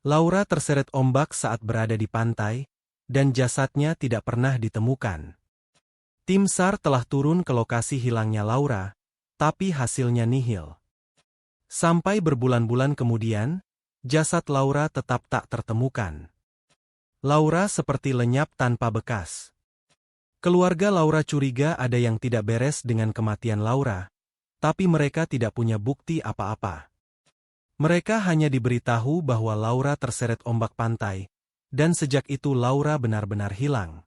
Laura terseret ombak saat berada di pantai, dan jasadnya tidak pernah ditemukan. Tim SAR telah turun ke lokasi hilangnya Laura, tapi hasilnya nihil. Sampai berbulan-bulan kemudian, jasad Laura tetap tak tertemukan. Laura seperti lenyap tanpa bekas. Keluarga Laura curiga ada yang tidak beres dengan kematian Laura, tapi mereka tidak punya bukti apa-apa. Mereka hanya diberitahu bahwa Laura terseret ombak pantai, dan sejak itu Laura benar-benar hilang.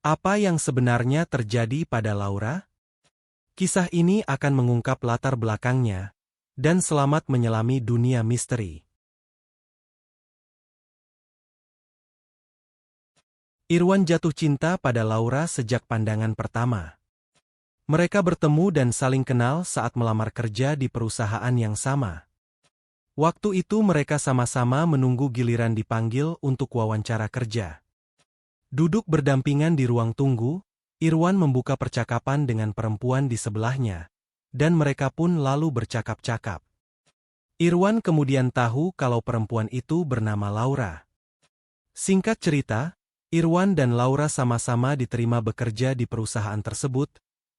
Apa yang sebenarnya terjadi pada Laura? Kisah ini akan mengungkap latar belakangnya, dan selamat menyelami dunia misteri. Irwan jatuh cinta pada Laura sejak pandangan pertama. Mereka bertemu dan saling kenal saat melamar kerja di perusahaan yang sama. Waktu itu mereka sama-sama menunggu giliran dipanggil untuk wawancara kerja. Duduk berdampingan di ruang tunggu, Irwan membuka percakapan dengan perempuan di sebelahnya, dan mereka pun lalu bercakap-cakap. Irwan kemudian tahu kalau perempuan itu bernama Laura. Singkat cerita, Irwan dan Laura sama-sama diterima bekerja di perusahaan tersebut,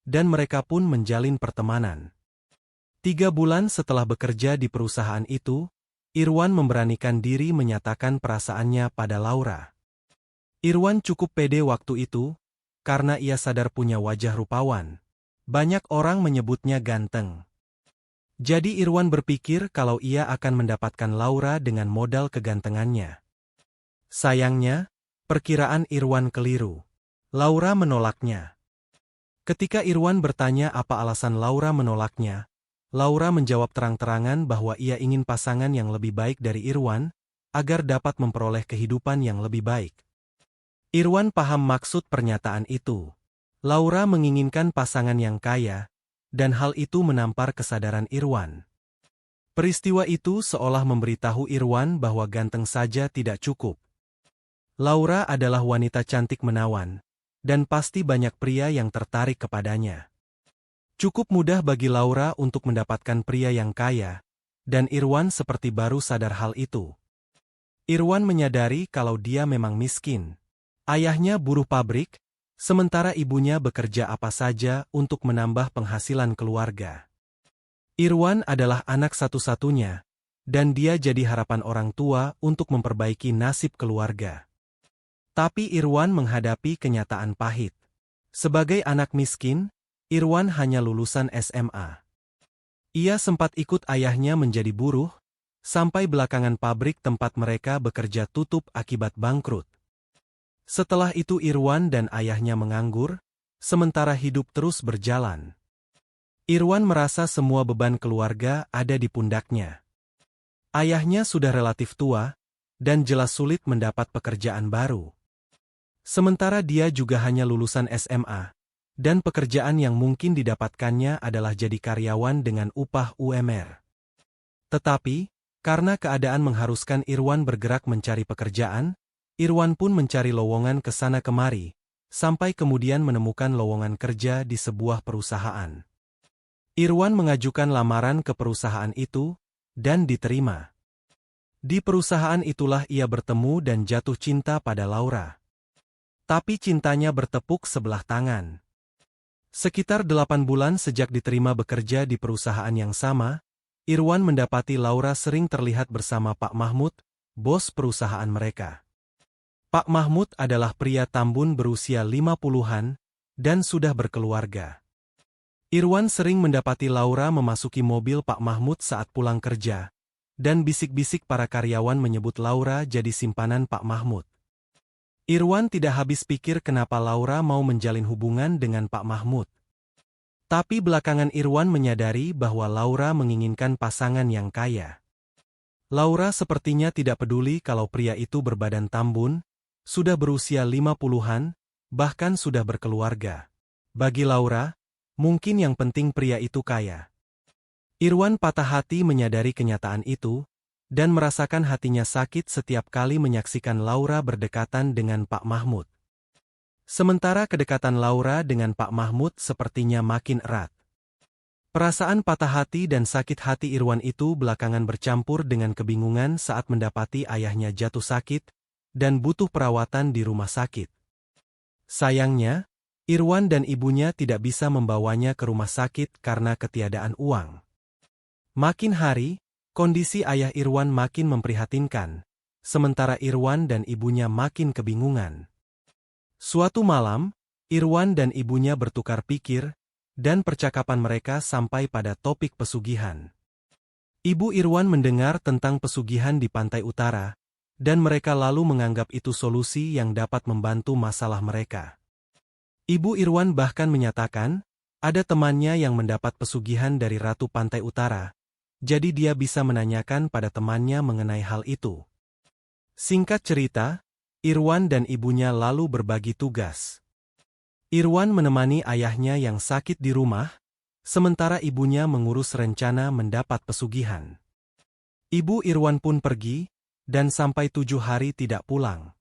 dan mereka pun menjalin pertemanan. 3 bulan setelah bekerja di perusahaan itu, Irwan memberanikan diri menyatakan perasaannya pada Laura. Irwan cukup pede waktu itu, karena ia sadar punya wajah rupawan. Banyak orang menyebutnya ganteng. Jadi Irwan berpikir kalau ia akan mendapatkan Laura dengan modal kegantengannya. Sayangnya, perkiraan Irwan keliru. Laura menolaknya. Ketika Irwan bertanya apa alasan Laura menolaknya, Laura menjawab terang-terangan bahwa ia ingin pasangan yang lebih baik dari Irwan, agar dapat memperoleh kehidupan yang lebih baik. Irwan paham maksud pernyataan itu. Laura menginginkan pasangan yang kaya, dan hal itu menampar kesadaran Irwan. Peristiwa itu seolah memberitahu Irwan bahwa ganteng saja tidak cukup. Laura adalah wanita cantik menawan, dan pasti banyak pria yang tertarik kepadanya. Cukup mudah bagi Laura untuk mendapatkan pria yang kaya, dan Irwan seperti baru sadar hal itu. Irwan menyadari kalau dia memang miskin. Ayahnya buruh pabrik, sementara ibunya bekerja apa saja untuk menambah penghasilan keluarga. Irwan adalah anak satu-satunya, dan dia jadi harapan orang tua untuk memperbaiki nasib keluarga. Tapi Irwan menghadapi kenyataan pahit. Sebagai anak miskin, Irwan hanya lulusan SMA. Ia sempat ikut ayahnya menjadi buruh, sampai belakangan pabrik tempat mereka bekerja tutup akibat bangkrut. Setelah itu Irwan dan ayahnya menganggur, sementara hidup terus berjalan. Irwan merasa semua beban keluarga ada di pundaknya. Ayahnya sudah relatif tua, dan jelas sulit mendapat pekerjaan baru. Sementara dia juga hanya lulusan SMA, dan pekerjaan yang mungkin didapatkannya adalah jadi karyawan dengan upah UMR. Tetapi, karena keadaan mengharuskan Irwan bergerak mencari pekerjaan, Irwan pun mencari lowongan ke sana kemari, sampai kemudian menemukan lowongan kerja di sebuah perusahaan. Irwan mengajukan lamaran ke perusahaan itu, dan diterima. Di perusahaan itulah ia bertemu dan jatuh cinta pada Laura. Tapi cintanya bertepuk sebelah tangan. Sekitar 8 bulan sejak diterima bekerja di perusahaan yang sama, Irwan mendapati Laura sering terlihat bersama Pak Mahmud, bos perusahaan mereka. Pak Mahmud adalah pria tambun berusia 50-an, dan sudah berkeluarga. Irwan sering mendapati Laura memasuki mobil Pak Mahmud saat pulang kerja, dan bisik-bisik para karyawan menyebut Laura jadi simpanan Pak Mahmud. Irwan tidak habis pikir kenapa Laura mau menjalin hubungan dengan Pak Mahmud. Tapi belakangan Irwan menyadari bahwa Laura menginginkan pasangan yang kaya. Laura sepertinya tidak peduli kalau pria itu berbadan tambun, sudah berusia 50-an, bahkan sudah berkeluarga. Bagi Laura, mungkin yang penting pria itu kaya. Irwan patah hati menyadari kenyataan itu, dan merasakan hatinya sakit setiap kali menyaksikan Laura berdekatan dengan Pak Mahmud. Sementara kedekatan Laura dengan Pak Mahmud sepertinya makin erat. Perasaan patah hati dan sakit hati Irwan itu belakangan bercampur dengan kebingungan saat mendapati ayahnya jatuh sakit dan butuh perawatan di rumah sakit. Sayangnya, Irwan dan ibunya tidak bisa membawanya ke rumah sakit karena ketiadaan uang. Makin hari, kondisi ayah Irwan makin memprihatinkan, sementara Irwan dan ibunya makin kebingungan. Suatu malam, Irwan dan ibunya bertukar pikir, dan percakapan mereka sampai pada topik pesugihan. Ibu Irwan mendengar tentang pesugihan di pantai utara, dan mereka lalu menganggap itu solusi yang dapat membantu masalah mereka. Ibu Irwan bahkan menyatakan, ada temannya yang mendapat pesugihan dari Ratu Pantai Utara, jadi dia bisa menanyakan pada temannya mengenai hal itu. Singkat cerita, Irwan dan ibunya lalu berbagi tugas. Irwan menemani ayahnya yang sakit di rumah, sementara ibunya mengurus rencana mendapat pesugihan. Ibu Irwan pun pergi, dan sampai 7 hari tidak pulang.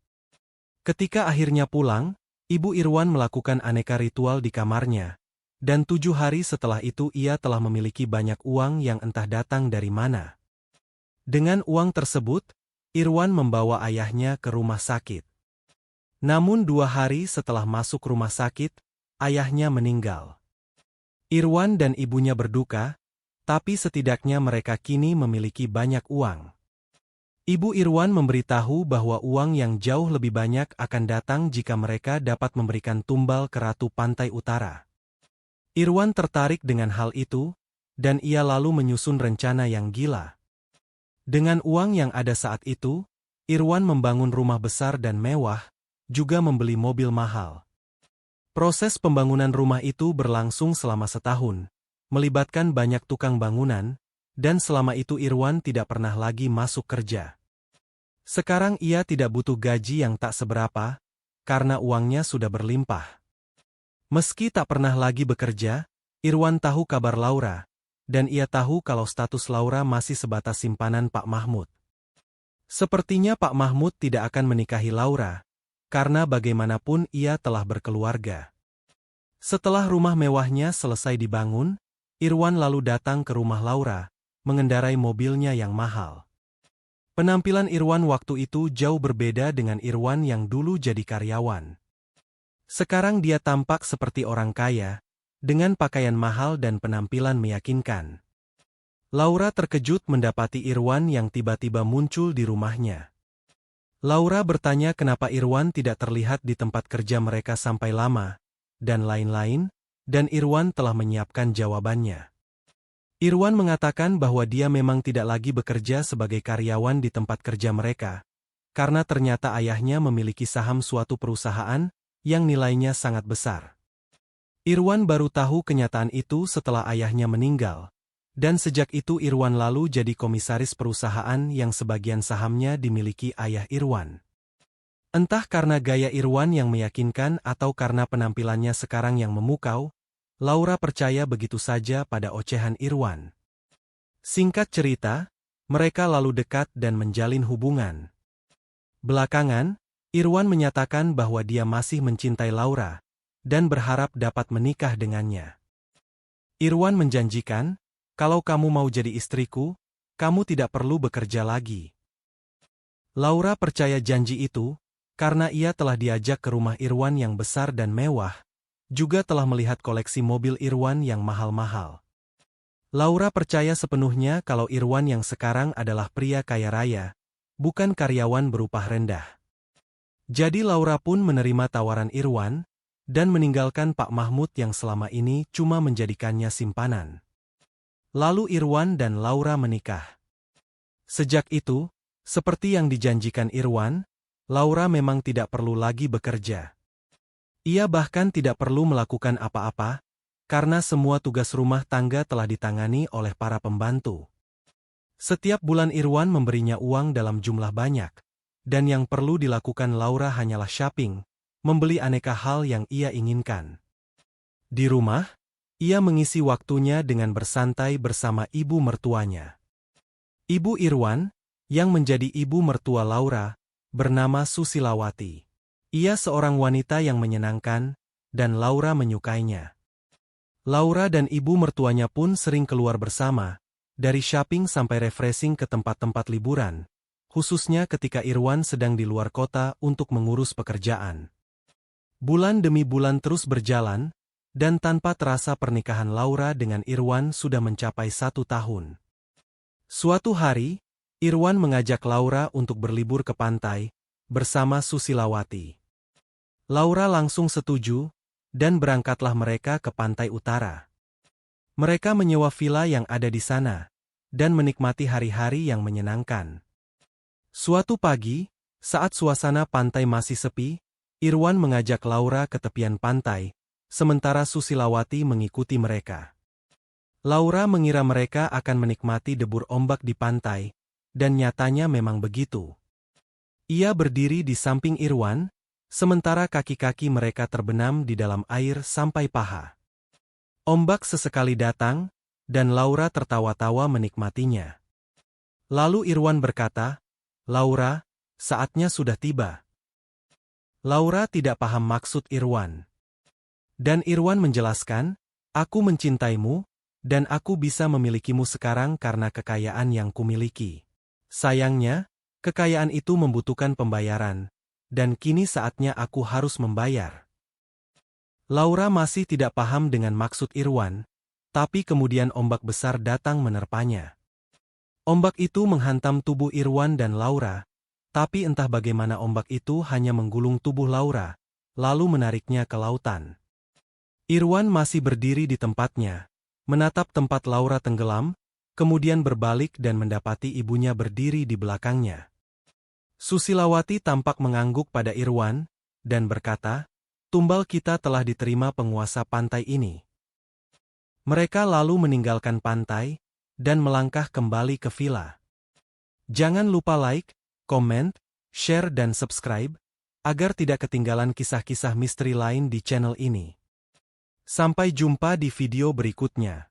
Ketika akhirnya pulang, Ibu Irwan melakukan aneka ritual di kamarnya, dan 7 hari setelah itu ia telah memiliki banyak uang yang entah datang dari mana. Dengan uang tersebut, Irwan membawa ayahnya ke rumah sakit. Namun 2 hari setelah masuk rumah sakit, ayahnya meninggal. Irwan dan ibunya berduka, tapi setidaknya mereka kini memiliki banyak uang. Ibu Irwan memberitahu bahwa uang yang jauh lebih banyak akan datang jika mereka dapat memberikan tumbal ke Ratu Pantai Utara. Irwan tertarik dengan hal itu, dan ia lalu menyusun rencana yang gila. Dengan uang yang ada saat itu, Irwan membangun rumah besar dan mewah, juga membeli mobil mahal. Proses pembangunan rumah itu berlangsung selama setahun, melibatkan banyak tukang bangunan, dan selama itu Irwan tidak pernah lagi masuk kerja. Sekarang ia tidak butuh gaji yang tak seberapa, karena uangnya sudah berlimpah. Meski tak pernah lagi bekerja, Irwan tahu kabar Laura, dan ia tahu kalau status Laura masih sebatas simpanan Pak Mahmud. Sepertinya Pak Mahmud tidak akan menikahi Laura, karena bagaimanapun ia telah berkeluarga. Setelah rumah mewahnya selesai dibangun, Irwan lalu datang ke rumah Laura, mengendarai mobilnya yang mahal. Penampilan Irwan waktu itu jauh berbeda dengan Irwan yang dulu jadi karyawan. Sekarang dia tampak seperti orang kaya, dengan pakaian mahal dan penampilan meyakinkan. Laura terkejut mendapati Irwan yang tiba-tiba muncul di rumahnya. Laura bertanya kenapa Irwan tidak terlihat di tempat kerja mereka sampai lama, dan lain-lain, dan Irwan telah menyiapkan jawabannya. Irwan mengatakan bahwa dia memang tidak lagi bekerja sebagai karyawan di tempat kerja mereka, karena ternyata ayahnya memiliki saham suatu perusahaan yang nilainya sangat besar. Irwan baru tahu kenyataan itu setelah ayahnya meninggal, dan sejak itu Irwan lalu jadi komisaris perusahaan yang sebagian sahamnya dimiliki ayah Irwan. Entah karena gaya Irwan yang meyakinkan atau karena penampilannya sekarang yang memukau, Laura percaya begitu saja pada ocehan Irwan. Singkat cerita, mereka lalu dekat dan menjalin hubungan. Belakangan, Irwan menyatakan bahwa dia masih mencintai Laura, dan berharap dapat menikah dengannya. Irwan menjanjikan, kalau kamu mau jadi istriku, kamu tidak perlu bekerja lagi. Laura percaya janji itu, karena ia telah diajak ke rumah Irwan yang besar dan mewah, juga telah melihat koleksi mobil Irwan yang mahal-mahal. Laura percaya sepenuhnya kalau Irwan yang sekarang adalah pria kaya raya, bukan karyawan berupah rendah. Jadi Laura pun menerima tawaran Irwan, dan meninggalkan Pak Mahmud yang selama ini cuma menjadikannya simpanan. Lalu Irwan dan Laura menikah. Sejak itu, seperti yang dijanjikan Irwan, Laura memang tidak perlu lagi bekerja. Ia bahkan tidak perlu melakukan apa-apa, karena semua tugas rumah tangga telah ditangani oleh para pembantu. Setiap bulan Irwan memberinya uang dalam jumlah banyak, dan yang perlu dilakukan Laura hanyalah shopping, membeli aneka hal yang ia inginkan. Di rumah, ia mengisi waktunya dengan bersantai bersama ibu mertuanya. Ibu Irwan, yang menjadi ibu mertua Laura, bernama Susilawati. Ia seorang wanita yang menyenangkan, dan Laura menyukainya. Laura dan ibu mertuanya pun sering keluar bersama, dari shopping sampai refreshing ke tempat-tempat liburan, khususnya ketika Irwan sedang di luar kota untuk mengurus pekerjaan. Bulan demi bulan terus berjalan, dan tanpa terasa pernikahan Laura dengan Irwan sudah mencapai 1 tahun. Suatu hari, Irwan mengajak Laura untuk berlibur ke pantai, bersama Susilawati. Laura langsung setuju, dan berangkatlah mereka ke pantai utara. Mereka menyewa villa yang ada di sana, dan menikmati hari-hari yang menyenangkan. Suatu pagi, saat suasana pantai masih sepi, Irwan mengajak Laura ke tepian pantai, sementara Susilawati mengikuti mereka. Laura mengira mereka akan menikmati debur ombak di pantai, dan nyatanya memang begitu. Ia berdiri di samping Irwan, sementara kaki-kaki mereka terbenam di dalam air sampai paha. Ombak sesekali datang, dan Laura tertawa-tawa menikmatinya. Lalu Irwan berkata, "Laura, saatnya sudah tiba." Laura tidak paham maksud Irwan. Dan Irwan menjelaskan, "Aku mencintaimu, dan aku bisa memilikimu sekarang karena kekayaan yang kumiliki. Sayangnya, kekayaan itu membutuhkan pembayaran, dan kini saatnya aku harus membayar." Laura masih tidak paham dengan maksud Irwan, tapi kemudian ombak besar datang menerpanya. Ombak itu menghantam tubuh Irwan dan Laura, tapi entah bagaimana ombak itu hanya menggulung tubuh Laura, lalu menariknya ke lautan. Irwan masih berdiri di tempatnya, menatap tempat Laura tenggelam, kemudian berbalik dan mendapati ibunya berdiri di belakangnya. Susilawati tampak mengangguk pada Irwan, dan berkata, "Tumbal kita telah diterima penguasa pantai ini." Mereka lalu meninggalkan pantai, dan melangkah kembali ke villa. Jangan lupa like, komen, share dan subscribe, agar tidak ketinggalan kisah-kisah misteri lain di channel ini. Sampai jumpa di video berikutnya.